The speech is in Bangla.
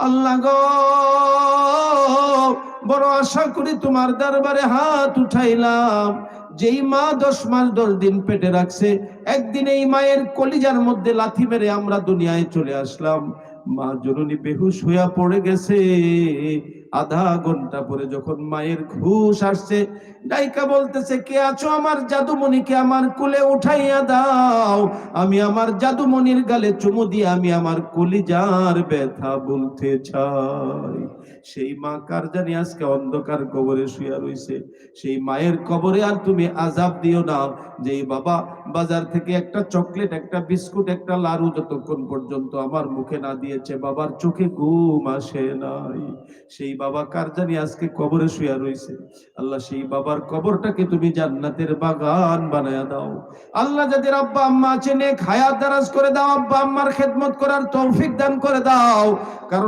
আল্লাহ গো, বড় আশা করি তোমার দরবারে হাত উঠাইলাম। যেই মা 10 মাস 10 দিন পেটে রাখছে, একদিন এই মায়ের কলিজার মধ্যে লাথি মেরে আমরা দুনিয়ায় চলে আসলাম। মা জননী বেহুশ হইয়া পড়ে গেছে। আধা ঘন্টা পরে যখন মায়ের হুঁশ আসছে, ডাইকা বলতেছে, কে আছো? আমার জাদুমণিকে আমার কোলে উঠাইয়া দাও। আমি আমার জাদুমণির গালে চুমু দিয়ে আমি আমার কলিজার ব্যথা বলতে চাই। সেই মা কার জানি আজকে অন্ধকার কবরে শুয়া রইছে। সেই মায়ের কবরে আর তুমি আযাব দিও না। যেই বাবা বাজার থেকে একটা চকলেট, একটা বিস্কুট, একটা লাড়ু যতক্ষণ পর্যন্ত আমার মুখে না দিয়েছে, বাবার চোখে ঘুম আসে নাই। সেই বাবা কার জানি আজকে কবরে শুয়া রইছে। আল্লাহ, সেই বাবার কবরটাকে তুমি জান্নাতের বাগান বানায়া দাও। আল্লাহ, যাদের আব্বা আম্মা আছে নেক হায়াত দারাজ করে দাও, আব্বা আম্মার খেদমত করার তৌফিক দান করে দাও। কারণ